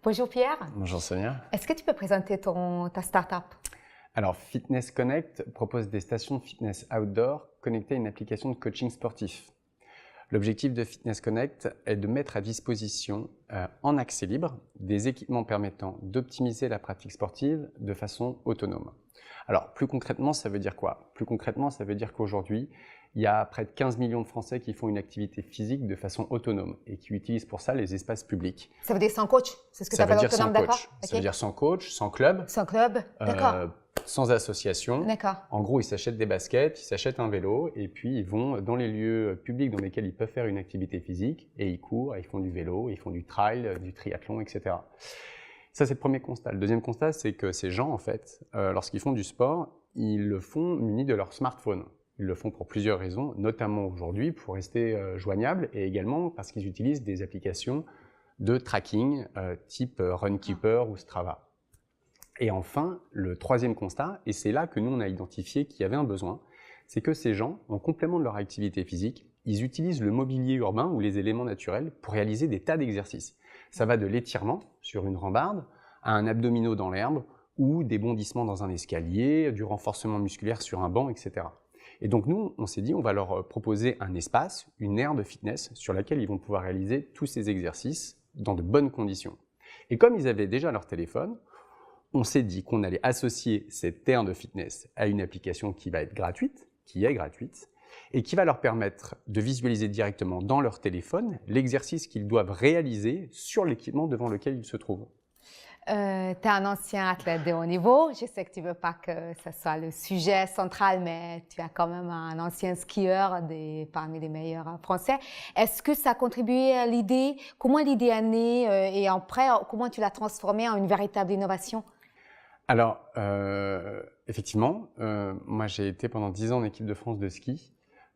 Bonjour Pierre. Bonjour Sonia. Est-ce que tu peux présenter ta start-up? Alors Fitness Connect propose des stations de fitness outdoor connectées à une application de coaching sportif. L'objectif de Fitness Connect est de mettre à disposition en accès libre des équipements permettant d'optimiser la pratique sportive de façon autonome. Alors plus concrètement, ça veut dire quoi? Plus concrètement, ça veut dire qu'aujourd'hui, il y a près de 15 millions de Français qui font une activité physique de façon autonome et qui utilisent pour ça les espaces publics. Ça veut dire sans coach? C'est ce que tu appelles autonome, d'accord? Ça veut dire sans coach, sans club. Sans club, d'accord. Sans association. D'accord. En gros, ils s'achètent des baskets, ils s'achètent un vélo et puis ils vont dans les lieux publics dans lesquels ils peuvent faire une activité physique et ils courent, ils font du vélo, ils font du trail, du triathlon, etc. Ça, c'est le premier constat. Le deuxième constat, c'est que ces gens, en fait, lorsqu'ils font du sport, ils le font munis de leur smartphone. Ils le font pour plusieurs raisons, notamment aujourd'hui pour rester joignables et également parce qu'ils utilisent des applications de tracking type Runkeeper ou Strava. Et enfin, le troisième constat, et c'est là que nous on a identifié qu'il y avait un besoin, c'est que ces gens, en complément de leur activité physique, ils utilisent le mobilier urbain ou les éléments naturels pour réaliser des tas d'exercices. Ça va de l'étirement sur une rambarde à un abdominaux dans l'herbe ou des bondissements dans un escalier, du renforcement musculaire sur un banc, etc. Et donc nous, on s'est dit, on va leur proposer un espace, une aire de fitness sur laquelle ils vont pouvoir réaliser tous ces exercices dans de bonnes conditions. Et comme ils avaient déjà leur téléphone, on s'est dit qu'on allait associer cette aire de fitness à une application qui va être gratuite, et qui va leur permettre de visualiser directement dans leur téléphone l'exercice qu'ils doivent réaliser sur l'équipement devant lequel ils se trouvent. Tu es un ancien athlète de haut niveau. Je sais que tu ne veux pas que ce soit le sujet central, mais tu es quand même un ancien skieur parmi les meilleurs français. Est-ce que ça a contribué à l'idée? Comment l'idée est née et après, comment tu l'as transformée en une véritable innovation? Alors, effectivement, moi j'ai été pendant 10 ans en équipe de France de ski.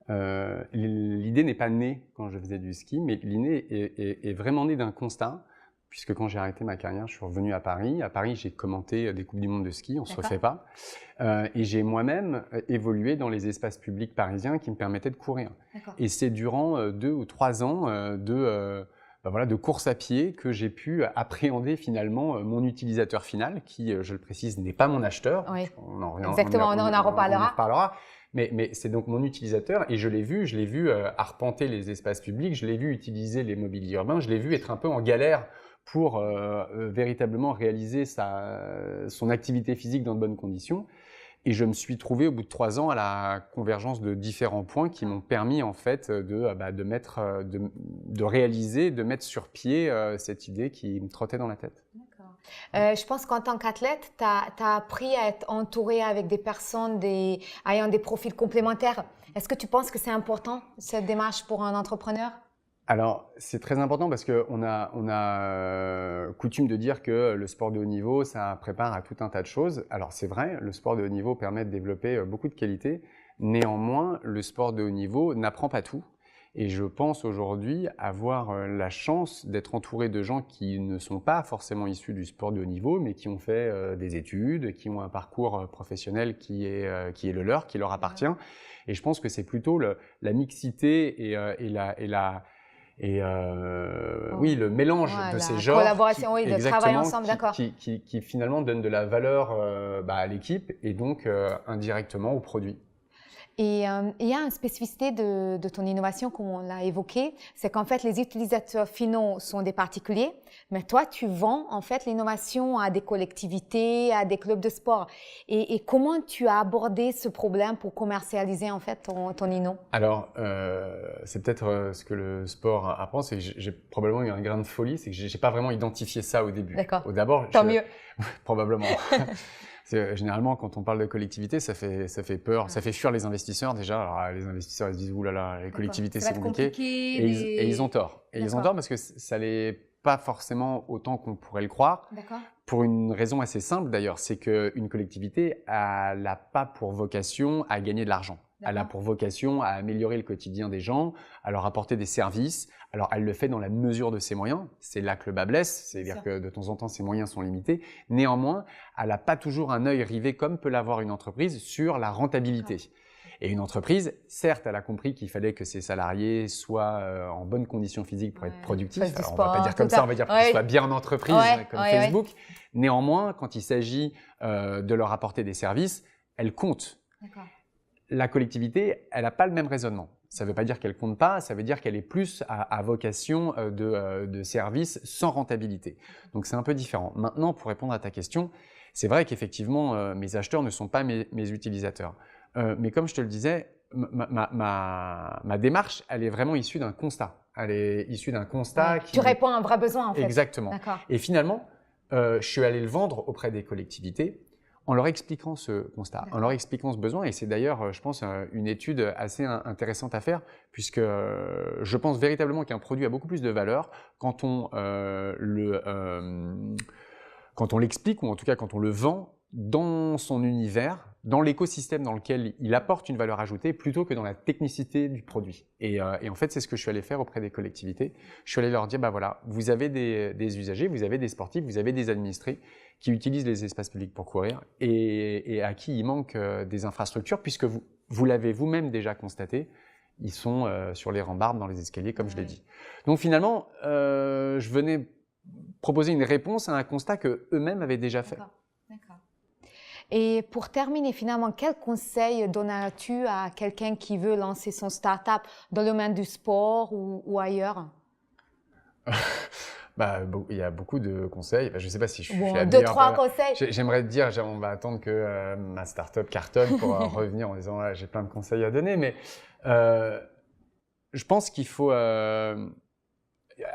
L'idée n'est pas née quand je faisais du ski, mais l'idée est vraiment née d'un constat, puisque quand j'ai arrêté ma carrière, je suis revenu à Paris. À Paris, j'ai commenté des Coupes du Monde de ski, on ne se refait pas. Et j'ai moi-même évolué dans les espaces publics parisiens qui me permettaient de courir. Et c'est durant 2 ou 3 ans de course à pied que j'ai pu appréhender finalement mon utilisateur final, qui, je le précise, n'est pas mon acheteur. Oui. Exactement, on en reparlera. Mais c'est donc mon utilisateur et je l'ai vu arpenter les espaces publics, je l'ai vu utiliser les mobiliers urbains, je l'ai vu être un peu en galère pour véritablement réaliser son activité physique dans de bonnes conditions. Et je me suis trouvé au bout de 3 ans à la convergence de différents points qui m'ont permis en fait de réaliser, de mettre sur pied cette idée qui me trottait dans la tête. D'accord. Je pense qu'en tant qu'athlète, tu as appris à être entouré avec des personnes ayant des profils complémentaires. Est-ce que tu penses que c'est important, cette démarche pour un entrepreneur? Alors, c'est très important parce qu'on a coutume de dire que le sport de haut niveau, ça prépare à tout un tas de choses. Alors, c'est vrai, le sport de haut niveau permet de développer beaucoup de qualités. Néanmoins, le sport de haut niveau n'apprend pas tout. Et je pense aujourd'hui avoir la chance d'être entouré de gens qui ne sont pas forcément issus du sport de haut niveau, mais qui ont fait des études, qui ont un parcours professionnel qui est le leur, qui leur appartient. Et je pense que c'est plutôt la mixité oui, le mélange de ces genres, collaboration, de travail ensemble, d'accord, qui finalement donne de la valeur à l'équipe et donc indirectement au produit. Et il y a une spécificité de ton innovation, comme on l'a évoqué, c'est qu'en fait, les utilisateurs finaux sont des particuliers, mais toi, tu vends en fait l'innovation à des collectivités, à des clubs de sport. Et comment tu as abordé ce problème pour commercialiser en fait ton inno? Alors, c'est peut-être ce que le sport apprend, c'est que j'ai probablement eu un grain de folie, c'est que j'ai pas vraiment identifié ça au début. D'accord. D'abord, tant mieux. Probablement. Généralement, quand on parle de collectivité, ça fait peur, ça fait fuir les investisseurs déjà. Alors, les investisseurs ils se disent « Ouh là là, les collectivités, c'est compliqué ». Et ils ont tort. Et ils ont tort parce que ça l'est pas forcément autant qu'on pourrait le croire. Pour une raison assez simple d'ailleurs, c'est qu'une collectivité, elle n'a pas pour vocation à gagner de l'argent. Elle a pour vocation à améliorer le quotidien des gens, à leur apporter des services. Alors, elle le fait dans la mesure de ses moyens. C'est là que le bas blesse, c'est-à-dire que de temps en temps, ses moyens sont limités. Néanmoins, elle n'a pas toujours un œil rivé, comme peut l'avoir une entreprise, sur la rentabilité. Et une entreprise, certes, elle a compris qu'il fallait que ses salariés soient en bonnes conditions physiques pour être productifs. Alors, on ne va pas dire comme ça, on va dire qu'ils soient bien en entreprise, comme Facebook. Néanmoins, quand il s'agit de leur apporter des services, elle compte. La collectivité, elle n'a pas le même raisonnement. Ça ne veut pas dire qu'elle ne compte pas, ça veut dire qu'elle est plus à vocation de service sans rentabilité. Donc, c'est un peu différent. Maintenant, pour répondre à ta question, c'est vrai qu'effectivement, mes acheteurs ne sont pas mes utilisateurs. Mais comme je te le disais, ma démarche, elle est vraiment issue d'un constat. Elle est issue d'un constat qui… Tu réponds à un vrai besoin, en fait. Exactement. Et finalement, je suis allé le vendre auprès des collectivités en leur expliquant ce constat, en leur expliquant ce besoin. Et c'est d'ailleurs, je pense, une étude assez intéressante à faire, puisque je pense véritablement qu'un produit a beaucoup plus de valeur quand on l'explique, ou en tout cas quand on le vend dans son univers, dans l'écosystème dans lequel il apporte une valeur ajoutée, plutôt que dans la technicité du produit. Et en fait, c'est ce que je suis allé faire auprès des collectivités. Je suis allé leur dire, bah voilà, vous avez des usagers, vous avez des sportifs, vous avez des administrés qui utilisent les espaces publics pour courir et à qui il manque des infrastructures, puisque vous l'avez vous-même déjà constaté, ils sont sur les rambardes, dans les escaliers, comme je l'ai dit. Donc finalement, je venais proposer une réponse à un constat qu'eux-mêmes avaient déjà fait. D'accord. Et pour terminer, finalement, quel conseil donneras-tu à quelqu'un qui veut lancer son start-up dans le domaine du sport ou ailleurs? Il y a beaucoup de conseils. Je ne sais pas si je suis la meilleure. 2-3 conseils. J'aimerais te dire, on va attendre que ma start-up cartonne pour revenir en disant j'ai plein de conseils à donner. Mais je pense qu'il faut…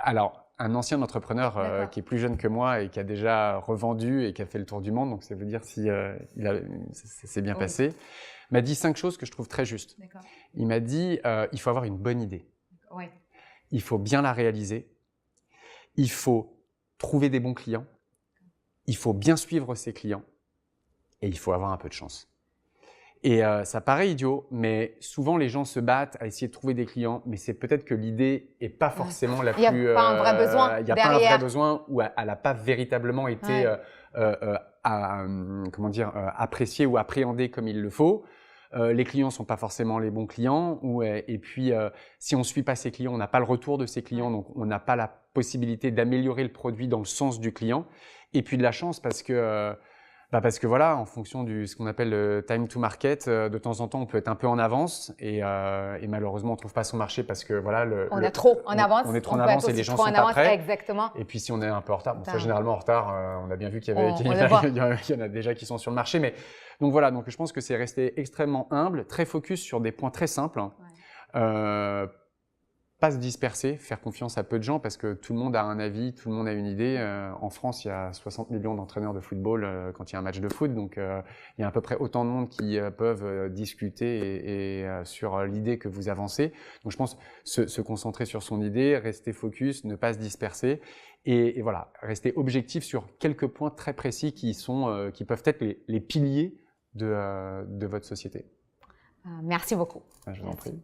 alors, un ancien entrepreneur qui est plus jeune que moi et qui a déjà revendu et qui a fait le tour du monde, donc ça veut dire si c'est bien passé, m'a dit 5 choses que je trouve très justes. Il m'a dit il faut avoir une bonne idée. Il faut bien la réaliser. Il faut trouver des bons clients. Il faut bien suivre ses clients. Et il faut avoir un peu de chance. Et ça paraît idiot, mais souvent les gens se battent à essayer de trouver des clients, mais c'est peut-être que l'idée n'est pas forcément la plus… Il n'y a pas un vrai besoin. Il n'y a pas un vrai besoin ou elle n'a pas véritablement été appréciée ou appréhendée comme il le faut. Les clients ne sont pas forcément les bons clients. Et puis, si on ne suit pas ses clients, on n'a pas le retour de ses clients, donc on n'a pas la possibilité d'améliorer le produit dans le sens du client. Et puis de la chance parce que voilà, en fonction de ce qu'on appelle le time to market, de temps en temps, on peut être un peu en avance et malheureusement, on ne trouve pas son marché parce que voilà, on est trop en avance. On est trop en avance et les gens sont pas prêts. Exactement. Et puis si on est un peu en retard, généralement en retard, on a bien vu qu'il y en a déjà qui sont sur le marché. Mais donc voilà, donc je pense que c'est rester extrêmement humble, très focus sur des points très simples. Pas se disperser, faire confiance à peu de gens parce que tout le monde a un avis, tout le monde a une idée. En France, il y a 60 millions d'entraîneurs de football quand il y a un match de foot. Donc, il y a à peu près autant de monde qui peuvent discuter sur l'idée que vous avancez. Donc, je pense se concentrer sur son idée, rester focus, ne pas se disperser et voilà, rester objectif sur quelques points très précis qui peuvent être les piliers de votre société. Merci beaucoup. Je vous en prie.